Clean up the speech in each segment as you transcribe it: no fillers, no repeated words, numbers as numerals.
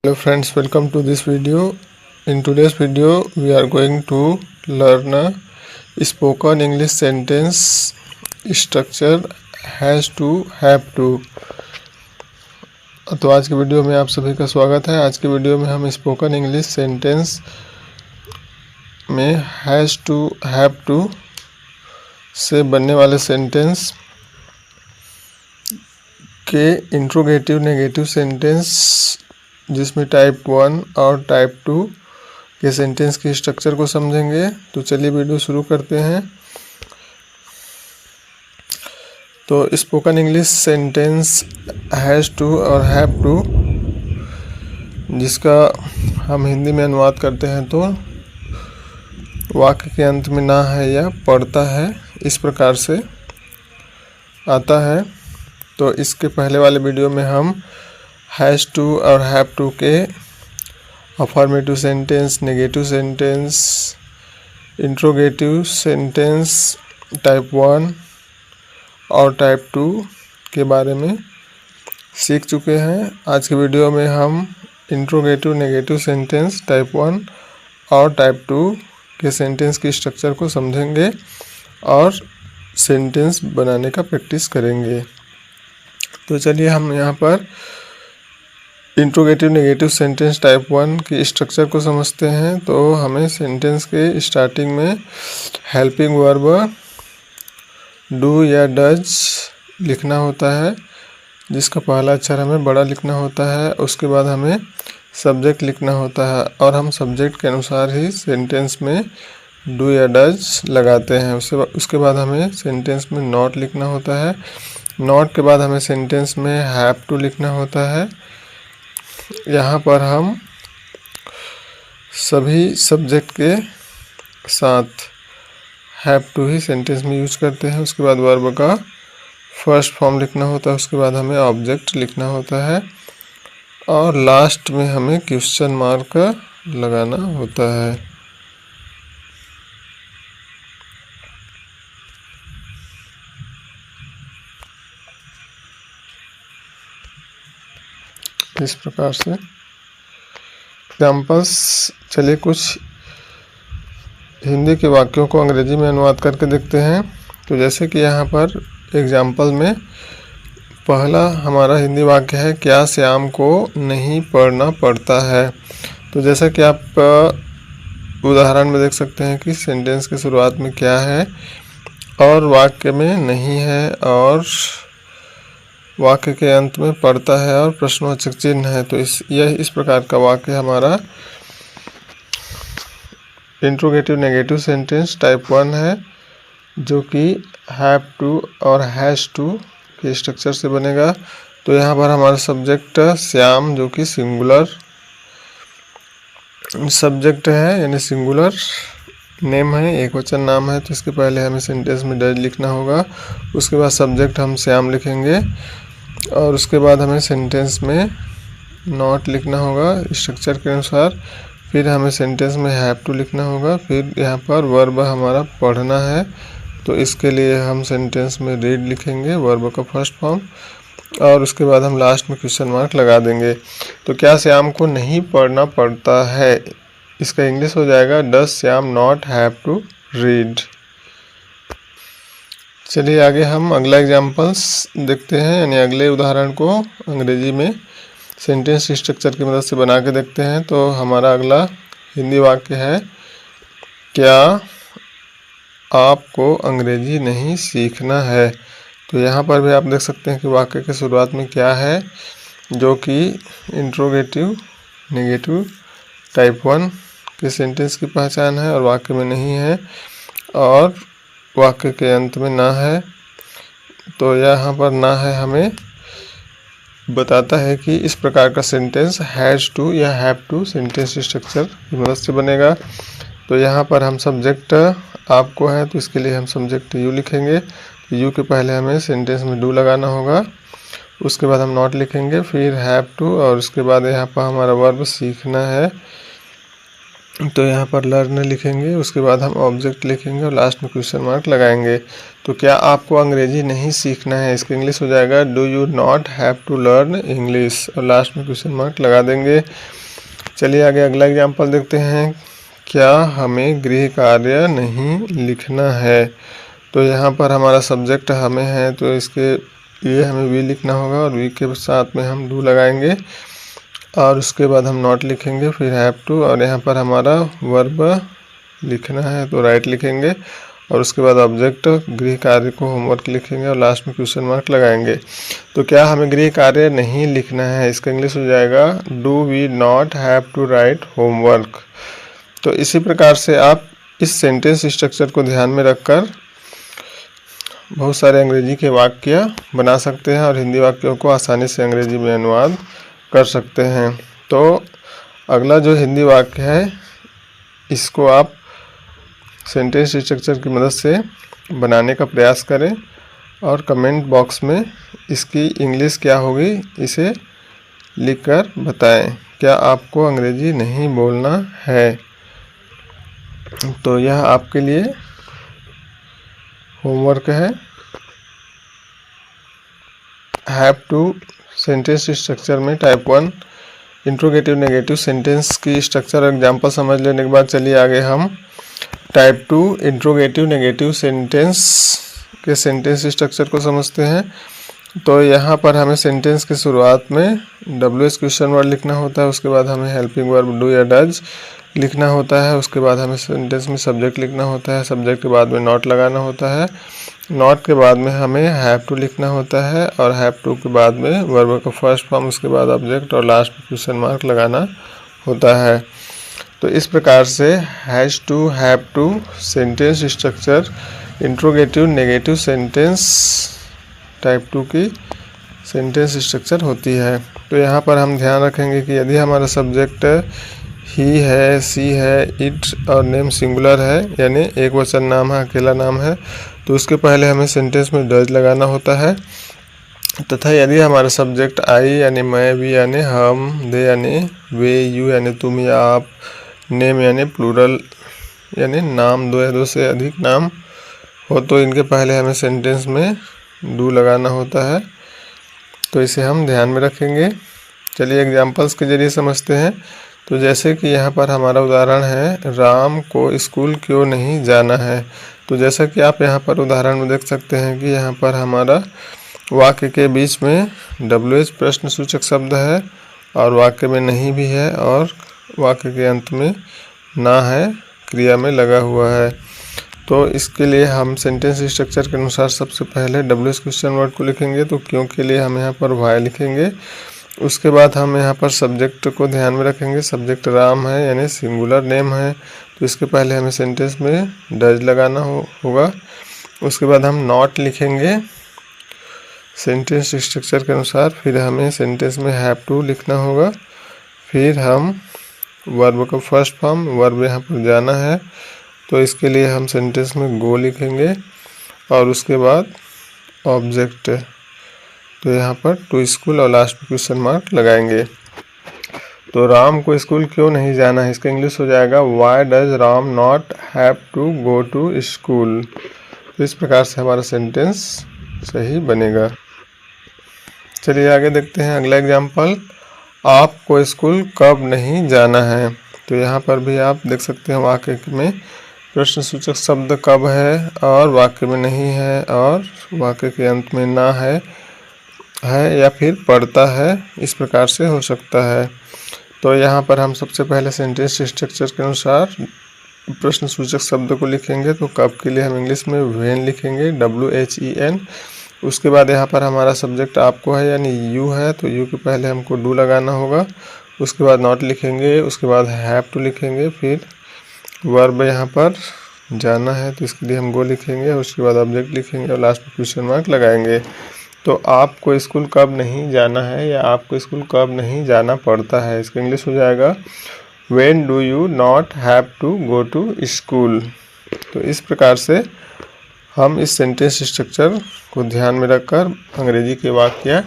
Hello friends, welcome to this video. In today's video we are going to learn a spoken English sentence structure has to have to। तो आज के video में आप सभी का स्वागत है। आज के वीडियो में हम स्पोकन इंग्लिश सेंटेंस में हैज़ टू हैव टू से बनने वाले सेंटेंस के इंट्रोगेटिव नेगेटिव सेंटेंस जिसमें टाइप 1 और टाइप 2 के सेंटेंस की स्ट्रक्चर को समझेंगे। तो चलिए वीडियो शुरू करते हैं। तो spoken English sentence has to और हैव टू जिसका हम हिंदी में अनुवाद करते हैं तो वाक्य के अंत में ना है या पड़ता है, इस प्रकार से आता है। तो इसके पहले वाले वीडियो में हम हैज़ टू और हैव टू के affirmative sentence, negative sentence, interrogative sentence type 1 और टाइप 2 के बारे में सीख चुके हैं। आज के वीडियो में हम इंट्रोगेटिव नेगेटिव सेंटेंस टाइप 1 और टाइप 2 के सेंटेंस की स्ट्रक्चर को समझेंगे और सेंटेंस बनाने का प्रैक्टिस करेंगे। तो चलिए हम यहाँ पर इंट्रोगेटिव नेगेटिव सेंटेंस टाइप 1 की स्ट्रक्चर को समझते हैं। तो हमें सेंटेंस के स्टार्टिंग में हेल्पिंग वर्ब डू या डज लिखना होता है, जिसका पहला अक्षर हमें बड़ा लिखना होता है। उसके बाद हमें सब्जेक्ट लिखना होता है और हम सब्जेक्ट के अनुसार ही सेंटेंस में डू या डज लगाते हैं। उसके बाद हमें सेंटेंस में नॉट लिखना होता है। नॉट के बाद हमें सेंटेंस में हैव टू लिखना होता है। यहाँ पर हम सभी सब्जेक्ट के साथ हैव टू ही सेंटेंस में यूज करते हैं। उसके बाद वर्ब का फर्स्ट फॉर्म लिखना होता है। उसके बाद हमें ऑब्जेक्ट लिखना होता है और लास्ट में हमें क्वेश्चन मार्क लगाना होता है। इस प्रकार से एग्जाम्पल्स। चलिए कुछ हिंदी के वाक्यों को अंग्रेजी में अनुवाद करके देखते हैं। तो जैसे कि यहाँ पर एग्जाम्पल में पहला हमारा हिंदी वाक्य है, क्या श्याम को नहीं पढ़ना पड़ता है। तो जैसा कि आप उदाहरण में देख सकते हैं कि सेंटेंस की शुरुआत में क्या है और वाक्य में नहीं है और वाक्य के अंत में पढ़ता है और प्रश्नवाचक चिन्ह है। तो इस प्रकार का वाक्य हमारा इंट्रोगेटिव नेगेटिव सेंटेंस टाइप 1 है, जो कि हैव टू और हैज़ टू के स्ट्रक्चर से बनेगा। तो यहाँ पर हमारा सब्जेक्ट श्याम, जो कि सिंगुलर सब्जेक्ट है यानी सिंगुलर नेम है, एक वचन नाम है। तो इसके पहले हमें सेंटेंस में डज लिखना होगा। उसके बाद सब्जेक्ट हम श्याम लिखेंगे और उसके बाद हमें सेंटेंस में नॉट लिखना होगा स्ट्रक्चर के अनुसार। फिर हमें सेंटेंस में हैव टू लिखना होगा। फिर यहाँ पर वर्ब हमारा पढ़ना है, तो इसके लिए हम सेंटेंस में रीड लिखेंगे, वर्ब का फर्स्ट फॉर्म, और उसके बाद हम लास्ट में क्वेश्चन मार्क लगा देंगे। तो क्या श्याम को नहीं पढ़ना पड़ता है, इसका इंग्लिश हो जाएगा does Shyam not have to read. चलिए आगे हम अगला एग्जाम्पल्स देखते हैं, यानी अगले उदाहरण को अंग्रेजी में सेंटेंस स्ट्रक्चर की मदद से बना के देखते हैं। तो हमारा अगला हिंदी वाक्य है, क्या आपको अंग्रेजी नहीं सीखना है। तो यहाँ पर भी आप देख सकते हैं कि वाक्य के शुरुआत में क्या है, जो कि इंट्रोगेटिव नेगेटिव टाइप 1 के सेंटेंस की पहचान है और वाक्य में नहीं है और वाक्य के अंत में ना है। तो यहाँ पर ना है हमें बताता है कि इस प्रकार का सेंटेंस हैज़ टू या हैव टू सेंटेंस स्ट्रक्चर की मदद से बनेगा। तो यहाँ पर हम सब्जेक्ट आपको है, तो इसके लिए हम सब्जेक्ट यू लिखेंगे। यू के पहले हमें सेंटेंस में डू लगाना होगा। उसके बाद हम नॉट लिखेंगे, फिर हैव टू और उसके बाद यहाँ पर हमारा वर्ब सीखना है। तो यहाँ पर लर्न लिखेंगे, उसके बाद हम ऑब्जेक्ट लिखेंगे और लास्ट में क्वेश्चन मार्क लगाएंगे। तो क्या आपको अंग्रेजी नहीं सीखना है, इसका इंग्लिश हो जाएगा do you not have to learn English, और लास्ट में क्वेश्चन मार्क लगा देंगे। चलिए आगे अगला एग्जाम्पल देखते हैं। क्या हमें गृह कार्य नहीं लिखना है। तो यहाँ पर हमारा सब्जेक्ट हमें है, तो इसके लिए हमें वी लिखना होगा और वी के साथ में हम डू लगाएंगे और उसके बाद हम नॉट लिखेंगे, फिर हैव टू, और यहाँ पर हमारा वर्ब लिखना है तो राइट लिखेंगे और उसके बाद ऑब्जेक्ट गृह कार्य को होमवर्क लिखेंगे और लास्ट में क्वेश्चन मार्क लगाएंगे। तो क्या हमें गृह कार्य नहीं लिखना है, इसका इंग्लिश हो जाएगा do we not have to write homework. तो इसी प्रकार से आप इस सेंटेंस स्ट्रक्चर को ध्यान में रखकर बहुत सारे अंग्रेजी के वाक्य बना सकते हैं और हिंदी वाक्यों को आसानी से अंग्रेजी में अनुवाद कर सकते हैं। तो अगला जो हिंदी वाक्य है इसको आप सेंटेंस स्ट्रक्चर की मदद से बनाने का प्रयास करें और कमेंट बॉक्स में इसकी इंग्लिश क्या होगी इसे लिखकर बताएं। क्या आपको अंग्रेजी नहीं बोलना है? तो यह आपके लिए होमवर्क है। हैव टू सेंटेंस स्ट्रक्चर में टाइप 1 इंट्रोगेटिव नेगेटिव सेंटेंस की स्ट्रक्चर एग्जांपल समझ लेने के बाद चलिए आगे हम टाइप 2 इंट्रोगेटिव नेगेटिव सेंटेंस के सेंटेंस स्ट्रक्चर को समझते हैं। तो यहाँ पर हमें सेंटेंस की शुरुआत में WH क्वेश्चन वर्ड लिखना होता है, उसके बाद हमें हेल्पिंग वर्ब डू या डज लिखना होता है, उसके बाद हमें सेंटेंस में सब्जेक्ट लिखना होता है, सब्जेक्ट के बाद में नॉट लगाना होता है, नॉट के बाद में हमें हैव टू लिखना होता है और हैव टू के बाद में वर्ब का फर्स्ट फॉर्म, उसके बाद ऑब्जेक्ट और लास्ट में क्वेश्चन मार्क लगाना होता है। तो इस प्रकार से has to have to sentence structure interrogative negative sentence type 2 की सेंटेंस स्ट्रक्चर होती है। तो यहाँ पर हम ध्यान रखेंगे कि यदि हमारा सब्जेक्ट ही है, सी है, इट और नेम सिंगुलर है यानी एक वचन नाम है, अकेला नाम है, तो उसके पहले हमें सेंटेंस में डज लगाना होता है। तथा यदि हमारा सब्जेक्ट आई यानी मैं, वी यानी हम, दे यानी वे, यू यानी तुम या आप, नेम यानी प्लूरल यानी नाम, दो या दो से अधिक नाम हो तो इनके पहले हमें सेंटेंस में डू लगाना होता है। तो इसे हम ध्यान में रखेंगे। चलिए एग्जांपल्स के जरिए समझते हैं। तो जैसे कि यहाँ पर हमारा उदाहरण है राम को स्कूल क्यों नहीं जाना है। तो जैसा कि आप यहाँ पर उदाहरण में देख सकते हैं कि यहाँ पर हमारा वाक्य के बीच में WH प्रश्नसूचक शब्द है और वाक्य में नहीं भी है और वाक्य के अंत में ना है क्रिया में लगा हुआ है। तो इसके लिए हम सेंटेंस स्ट्रक्चर के अनुसार सबसे पहले WH क्वेश्चन वर्ड को लिखेंगे। तो क्यों के लिए हम यहाँ पर वाई लिखेंगे। उसके बाद हम यहाँ पर सब्जेक्ट को ध्यान में रखेंगे। सब्जेक्ट राम है यानी सिंगुलर नेम है, तो इसके पहले हमें सेंटेंस में डज लगाना होगा। उसके बाद हम नॉट लिखेंगे सेंटेंस स्ट्रक्चर के अनुसार, फिर हमें सेंटेंस में हैव टू लिखना होगा, फिर हम वर्ब का फर्स्ट फॉर्म, वर्ब यहाँ पर जाना है तो इसके लिए हम सेंटेंस में गो लिखेंगे और उसके बाद ऑब्जेक्ट, तो यहाँ पर टू स्कूल और लास्ट में क्वेश्चन मार्क लगाएंगे। तो राम को स्कूल क्यों नहीं जाना है, इसका इंग्लिश हो जाएगा why does Ram not have to go to school. तो इस प्रकार से हमारा सेंटेंस सही बनेगा। चलिए आगे देखते हैं अगला एग्जाम्पल। आपको स्कूल कब नहीं जाना है। तो यहाँ पर भी आप देख सकते हैं वाक्य में प्रश्नसूचक शब्द कब है और वाक्य में नहीं है और वाक्य के अंत में ना है या फिर पढ़ता है, इस प्रकार से हो सकता है। तो यहाँ पर हम सबसे पहले सेंटेंस स्ट्रक्चर के अनुसार प्रश्नसूचक शब्द को लिखेंगे। तो कब के लिए हम इंग्लिश में व्हेन लिखेंगे, WHEN। उसके बाद यहाँ पर हमारा सब्जेक्ट आपको है यानी यू है, तो यू के पहले हमको डू लगाना होगा। उसके बाद नॉट लिखेंगे, उसके बाद हैव टू लिखेंगे, फिर वर्ब यहाँ पर जाना है तो इसके लिए हम गो लिखेंगे, उसके बाद ऑब्जेक्ट लिखेंगे और लास्ट में क्वेश्चन मार्क लगाएंगे। तो आपको स्कूल कब नहीं जाना है या आपको स्कूल कब नहीं जाना पड़ता है, इसका इंग्लिश हो जाएगा when do you not have to go to school. तो इस प्रकार से हम इस सेंटेंस स्ट्रक्चर को ध्यान में रखकर अंग्रेजी के वाक्य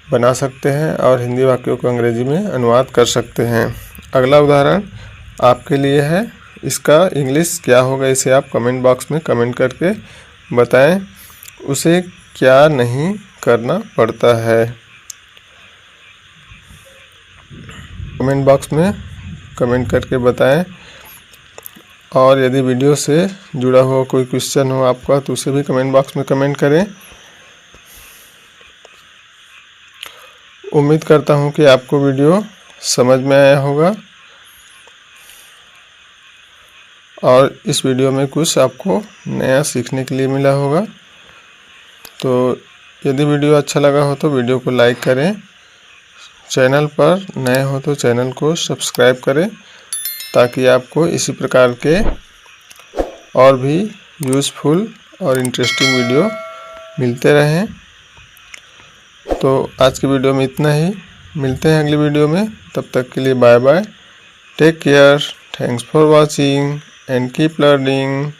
बना सकते हैं और हिंदी वाक्यों को अंग्रेजी में अनुवाद कर सकते हैं। अगला उदाहरण आपके लिए है। इसका इंग्लिश क्या होगा इसे आप कमेंट बॉक्स में कमेंट करके बताएं। उसे क्या नहीं करना पड़ता है, कमेंट बॉक्स में कमेंट करके बताएं। और यदि वीडियो से जुड़ा हुआ कोई क्वेश्चन हो आपका तो उसे भी कमेंट बॉक्स में कमेंट करें। उम्मीद करता हूं कि आपको वीडियो समझ में आया होगा और इस वीडियो में कुछ आपको नया सीखने के लिए मिला होगा। तो यदि वीडियो अच्छा लगा हो तो वीडियो को लाइक करें, चैनल पर नए हो तो चैनल को सब्सक्राइब करें ताकि आपको इसी प्रकार के और भी यूज़फुल और इंटरेस्टिंग वीडियो मिलते रहें। तो आज की वीडियो में इतना ही, मिलते हैं अगली वीडियो में। तब तक के लिए bye bye, take care, thanks for watching and keep learning.